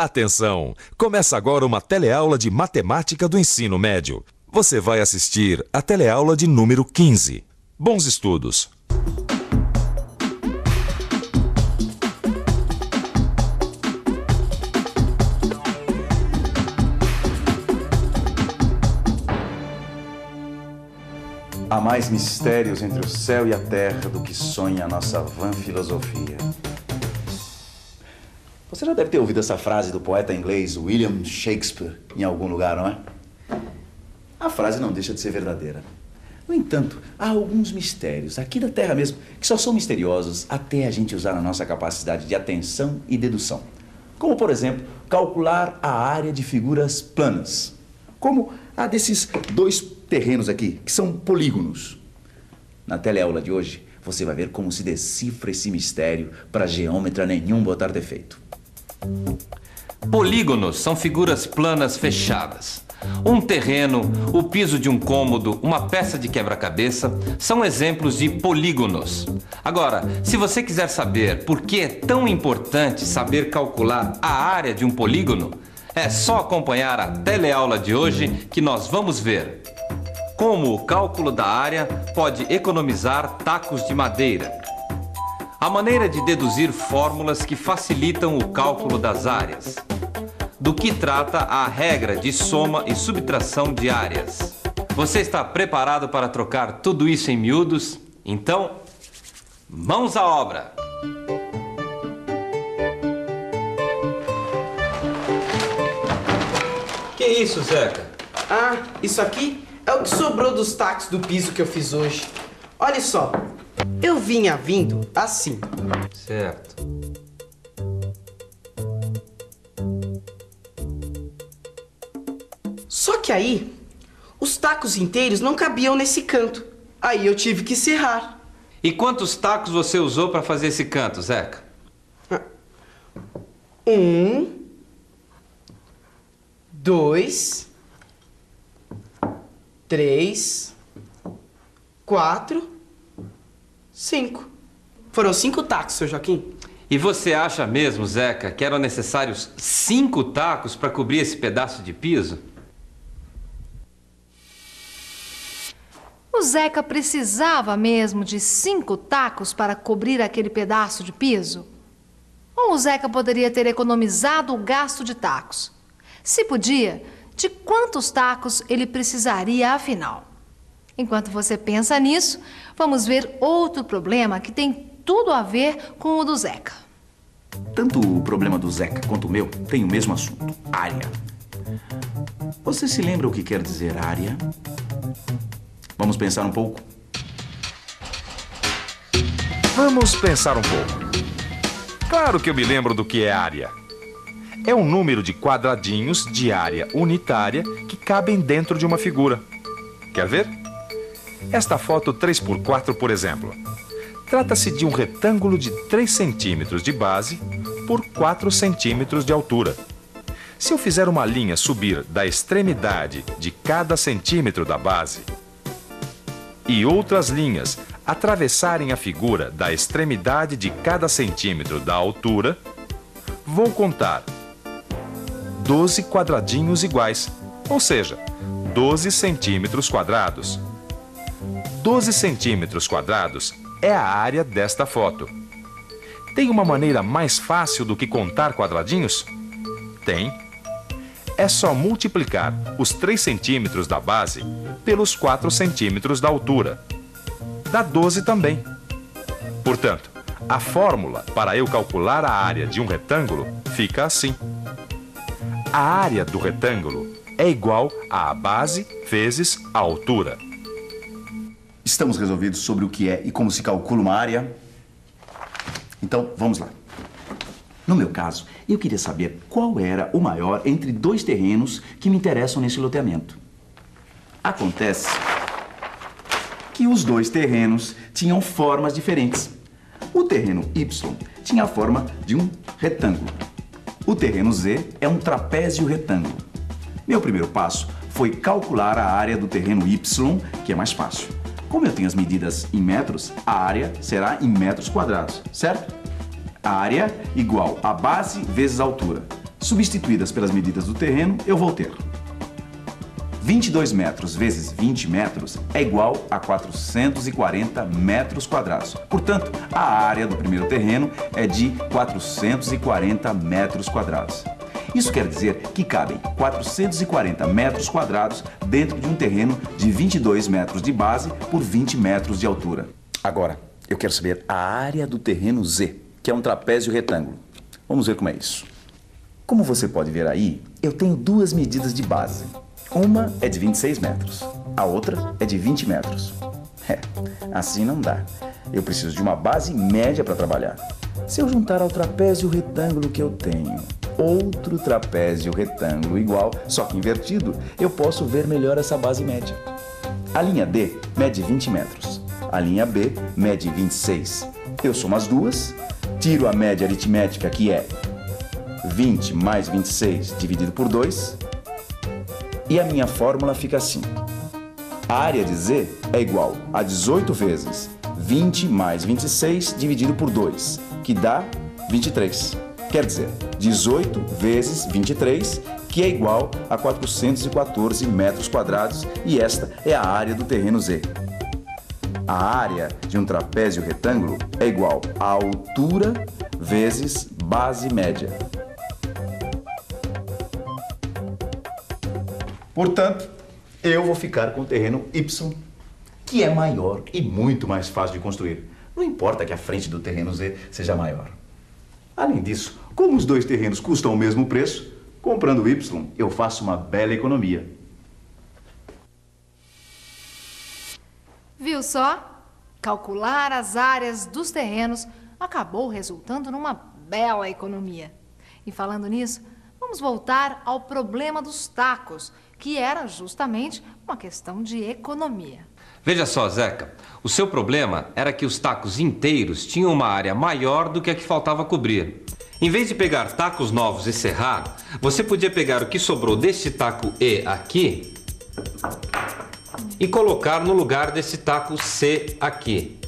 Atenção! Começa agora uma teleaula de matemática do ensino médio. Você vai assistir a teleaula de número 15. Bons estudos! Há mais mistérios entre o céu e a terra do que sonha a nossa vã filosofia. Você já deve ter ouvido essa frase do poeta inglês William Shakespeare em algum lugar, não é? A frase não deixa de ser verdadeira. No entanto, há alguns mistérios aqui da Terra mesmo que só são misteriosos até a gente usar a nossa capacidade de atenção e dedução. Como, por exemplo, calcular a área de figuras planas. Como a desses dois terrenos aqui, que são polígonos. Na teleaula de hoje, você vai ver como se decifra esse mistério para geômetra nenhum botar defeito. Polígonos são figuras planas fechadas. Um terreno, o piso de um cômodo, uma peça de quebra-cabeça são exemplos de polígonos. Agora, se você quiser saber por que é tão importante saber calcular a área de um polígono, é só acompanhar a teleaula de hoje que nós vamos ver como o cálculo da área pode economizar tacos de madeira. A maneira de deduzir fórmulas que facilitam o cálculo das áreas. Do que trata a regra de soma e subtração de áreas. Você está preparado para trocar tudo isso em miúdos? Então, mãos à obra! Que isso, Zeca? Ah, isso aqui é o que sobrou dos tacos do piso que eu fiz hoje. Olha só, eu vinha vindo assim. Certo. Só que aí, os tacos inteiros não cabiam nesse canto. Aí eu tive que serrar. E quantos tacos você usou para fazer esse canto, Zeca? 1, 2, 3, 4, 5. Foram 5 tacos, seu Joaquim. E você acha mesmo, Zeca, que eram necessários 5 tacos para cobrir esse pedaço de piso? O Zeca precisava mesmo de 5 tacos para cobrir aquele pedaço de piso? Ou o Zeca poderia ter economizado o gasto de tacos? Se podia, de quantos tacos ele precisaria afinal? Enquanto você pensa nisso, vamos ver outro problema que tem tudo a ver com o do Zeca. Tanto o problema do Zeca quanto o meu tem o mesmo assunto, área. Você se lembra o que quer dizer área? Vamos pensar um pouco? Vamos pensar um pouco. Claro que eu me lembro do que é área. É um número de quadradinhos de área unitária que cabem dentro de uma figura. Quer ver? Esta foto 3x4, por exemplo. Trata-se de um retângulo de 3 centímetros de base por 4 centímetros de altura. Se eu fizer uma linha subir da extremidade de cada centímetro da base e outras linhas atravessarem a figura da extremidade de cada centímetro da altura, vou contar 12 quadradinhos iguais, ou seja, 12 centímetros quadrados. 12 centímetros quadrados é a área desta foto. Tem uma maneira mais fácil do que contar quadradinhos? Tem. É só multiplicar os 3 centímetros da base pelos 4 centímetros da altura. Dá 12 também. Portanto, a fórmula para eu calcular a área de um retângulo fica assim. A área do retângulo é igual à base vezes a altura. Estamos resolvidos sobre o que é e como se calcula uma área? Então, vamos lá. No meu caso, eu queria saber qual era o maior entre 2 terrenos que me interessam nesse loteamento. Acontece que os 2 terrenos tinham formas diferentes. O terreno Y tinha a forma de um retângulo. O terreno Z é um trapézio retângulo. Meu primeiro passo foi calcular a área do terreno Y, que é mais fácil. Como eu tenho as medidas em metros, a área será em metros quadrados, certo? A área igual a base vezes a altura. Substituídas pelas medidas do terreno, eu vou ter 22 metros vezes 20 metros é igual a 440 metros quadrados. Portanto, a área do primeiro terreno é de 440 metros quadrados. Isso quer dizer que cabem 440 metros quadrados dentro de um terreno de 22 metros de base por 20 metros de altura. Agora, eu quero saber a área do terreno Z, que é um trapézio retângulo. Vamos ver como é isso. Como você pode ver aí, eu tenho duas medidas de base. Uma é de 26 metros, a outra é de 20 metros. Assim não dá. Eu preciso de uma base média para trabalhar. Se eu juntar ao trapézio retângulo que eu tenho outro trapézio retângulo igual, só que invertido, eu posso ver melhor essa base média. A linha D mede 20 metros, a linha B mede 26. Eu somo as duas, tiro a média aritmética, que é 20 mais 26 dividido por 2, e a minha fórmula fica assim. A área de Z é igual a 18 vezes 20 mais 26 dividido por 2, que dá 23. Quer dizer, 18 vezes 23, que é igual a 414 metros quadrados, e esta é a área do terreno Z. A área de um trapézio retângulo é igual a altura vezes base média. Portanto, eu vou ficar com o terreno Y, que é maior e muito mais fácil de construir. Não importa que a frente do terreno Z seja maior. Além disso, como os dois terrenos custam o mesmo preço, comprando o Y, eu faço uma bela economia. Viu só? Calcular as áreas dos terrenos acabou resultando numa bela economia. E falando nisso, vamos voltar ao problema dos tacos, que era justamente uma questão de economia. Veja só, Zeca, o seu problema era que os tacos inteiros tinham uma área maior do que a que faltava cobrir. Em vez de pegar tacos novos e serrar, você podia pegar o que sobrou deste taco E aqui e colocar no lugar desse taco C aqui.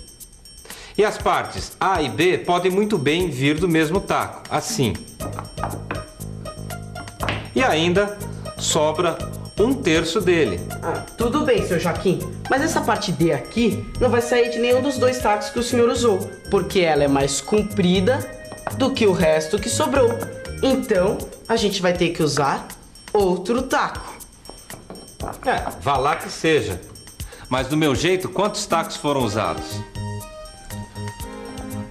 E as partes A e B podem muito bem vir do mesmo taco, assim. E ainda sobra 1/3 dele. Tudo bem, seu Joaquim, mas essa parte D aqui não vai sair de nenhum dos dois tacos que o senhor usou, porque ela é mais comprida do que o resto que sobrou. Então, a gente vai ter que usar outro taco. Vá lá que seja. Mas do meu jeito, quantos tacos foram usados?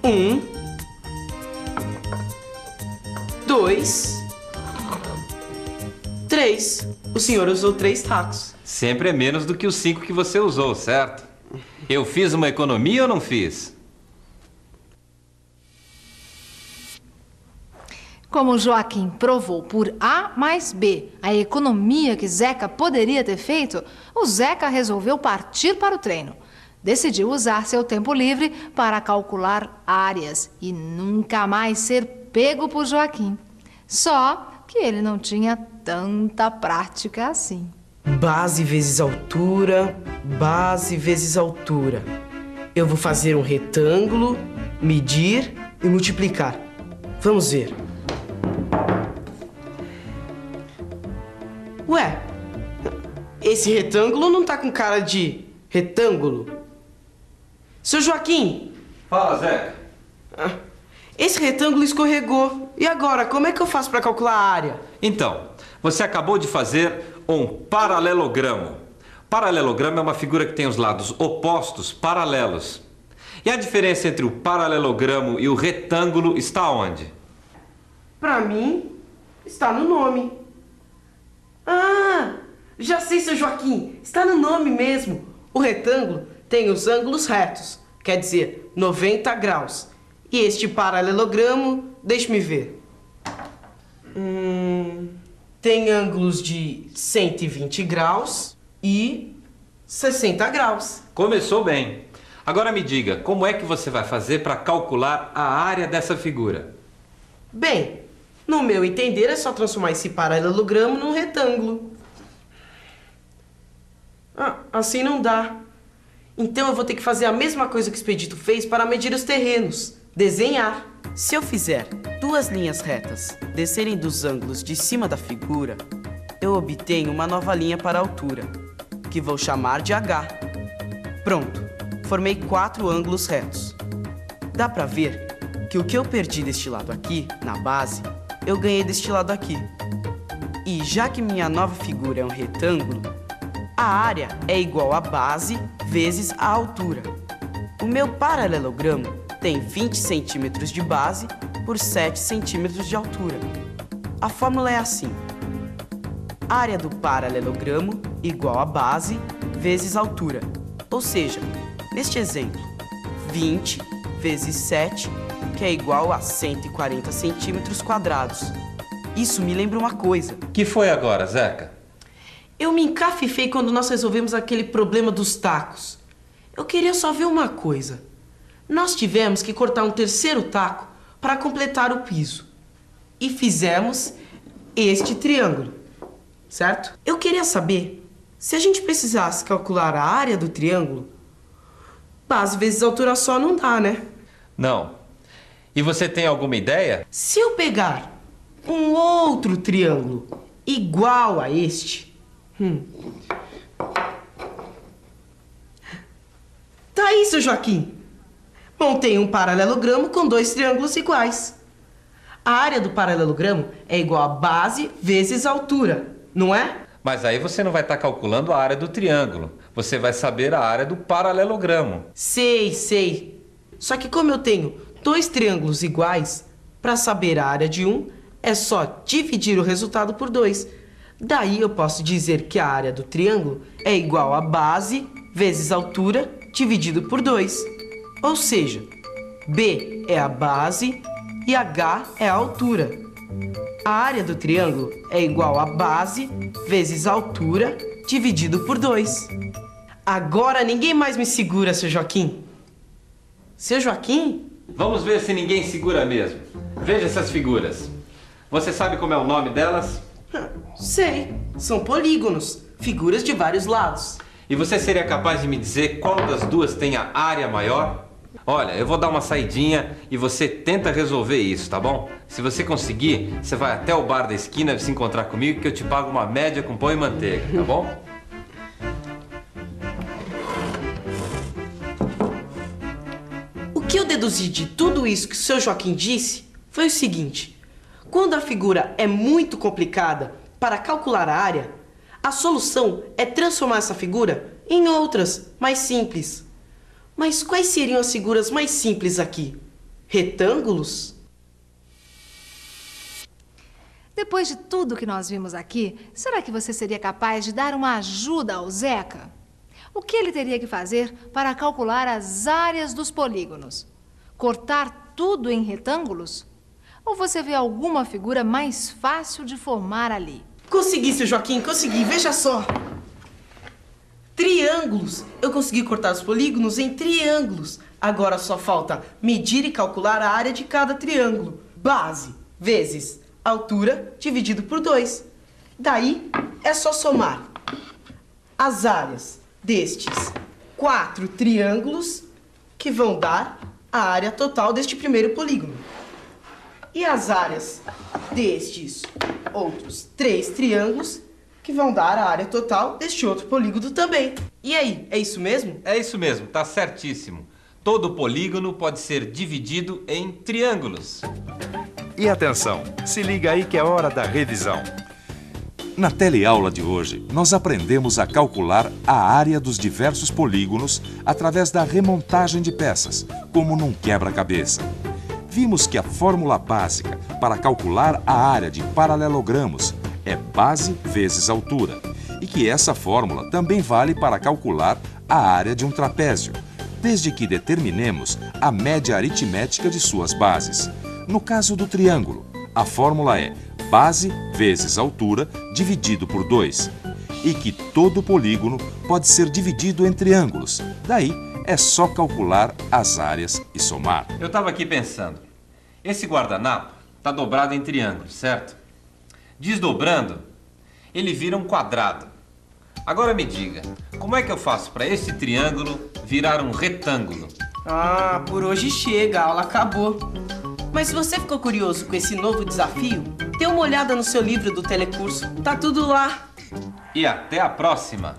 1, 2, 3. O senhor usou 3 tacos. Sempre é menos do que os 5 que você usou, certo? Eu fiz uma economia ou não fiz? Como Joaquim provou por A mais B a economia que Zeca poderia ter feito, o Zeca resolveu partir para o treino. Decidiu usar seu tempo livre para calcular áreas e nunca mais ser pego por Joaquim. Só que ele não tinha tanta prática assim. Base vezes altura, base vezes altura. Eu vou fazer um retângulo, medir e multiplicar. Vamos ver. Ué, esse retângulo não tá com cara de retângulo? Seu Joaquim! Fala, Zeca. Esse retângulo escorregou. E agora, como é que eu faço para calcular a área? Então, você acabou de fazer um paralelogramo. Paralelogramo é uma figura que tem os lados opostos paralelos. E a diferença entre o paralelogramo e o retângulo está onde? Para mim, está no nome. Já sei, seu Joaquim. Está no nome mesmo. O retângulo tem os ângulos retos, quer dizer, 90 graus. E este paralelogramo, deixe-me ver. Tem ângulos de 120 graus e 60 graus. Começou bem. Agora me diga, como é que você vai fazer para calcular a área dessa figura? Bem, no meu entender, é só transformar esse paralelogramo num retângulo. Assim não dá. Então eu vou ter que fazer a mesma coisa que o Expedito fez para medir os terrenos. Desenhar. Se eu fizer duas linhas retas descerem dos ângulos de cima da figura, eu obtenho uma nova linha para a altura, que vou chamar de H. Pronto, formei 4 ângulos retos. Dá pra ver que o que eu perdi deste lado aqui, na base, eu ganhei deste lado aqui. E já que minha nova figura é um retângulo, a área é igual a base vezes a altura. O meu paralelogramo tem 20 centímetros de base por 7 centímetros de altura. A fórmula é assim: área do paralelogramo igual a base vezes altura. Ou seja, neste exemplo, 20 vezes 7, que é igual a 140 centímetros quadrados. Isso me lembra uma coisa. Que foi agora, Zeca? Eu me encafifei quando nós resolvemos aquele problema dos tacos. Eu queria só ver uma coisa. Nós tivemos que cortar um terceiro taco para completar o piso. E fizemos este triângulo, certo? Eu queria saber se a gente precisasse calcular a área do triângulo. Base vezes altura só não dá, né? Não. E você tem alguma ideia? Se eu pegar um outro triângulo igual a este... Tá aí, seu Joaquim. Montei um paralelogramo com 2 triângulos iguais. A área do paralelogramo é igual a base vezes a altura, não é? Mas aí você não vai estar calculando a área do triângulo. Você vai saber a área do paralelogramo. Sei. Só que como eu tenho 2 triângulos iguais, para saber a área de um, é só dividir o resultado por 2. Daí eu posso dizer que a área do triângulo é igual a base vezes a altura dividido por 2. Ou seja, B é a base e H é a altura. A área do triângulo é igual a base vezes a altura dividido por 2. Agora ninguém mais me segura, seu Joaquim. Seu Joaquim? Vamos ver se ninguém segura mesmo. Veja essas figuras. Você sabe como é o nome delas? Sei. São polígonos, figuras de vários lados. E você seria capaz de me dizer qual das duas tem a área maior? Olha, eu vou dar uma saidinha e você tenta resolver isso, tá bom? Se você conseguir, você vai até o bar da esquina se encontrar comigo que eu te pago uma média com pão e manteiga, tá bom? O que eu deduzi de tudo isso que o seu Joaquim disse foi o seguinte: quando a figura é muito complicada para calcular a área, a solução é transformar essa figura em outras mais simples. Mas quais seriam as figuras mais simples aqui? Retângulos? Depois de tudo que nós vimos aqui, será que você seria capaz de dar uma ajuda ao Zeca? O que ele teria que fazer para calcular as áreas dos polígonos? Cortar tudo em retângulos? Ou você vê alguma figura mais fácil de formar ali? Consegui, seu Joaquim, consegui. Veja só. Triângulos. Eu consegui cortar os polígonos em triângulos. Agora só falta medir e calcular a área de cada triângulo. Base vezes altura dividido por 2. Daí é só somar as áreas destes 4 triângulos que vão dar a área total deste primeiro polígono. E as áreas destes outros 3 triângulos que vão dar a área total deste outro polígono também. E aí, é isso mesmo? É isso mesmo, tá certíssimo. Todo polígono pode ser dividido em triângulos. E atenção, se liga aí que é hora da revisão. Na teleaula de hoje, nós aprendemos a calcular a área dos diversos polígonos através da remontagem de peças, como num quebra-cabeça. Vimos que a fórmula básica para calcular a área de paralelogramos é base vezes altura, e que essa fórmula também vale para calcular a área de um trapézio, desde que determinemos a média aritmética de suas bases. No caso do triângulo, a fórmula é base vezes altura dividido por 2, e que todo polígono pode ser dividido em triângulos. Daí, é só calcular as áreas e somar. Eu estava aqui pensando, esse guardanapo está dobrado em triângulo, certo? Desdobrando, ele vira um quadrado. Agora me diga, como é que eu faço para esse triângulo virar um retângulo? Ah, por hoje chega, a aula acabou. Mas se você ficou curioso com esse novo desafio, dê uma olhada no seu livro do telecurso. Tá tudo lá. E até a próxima!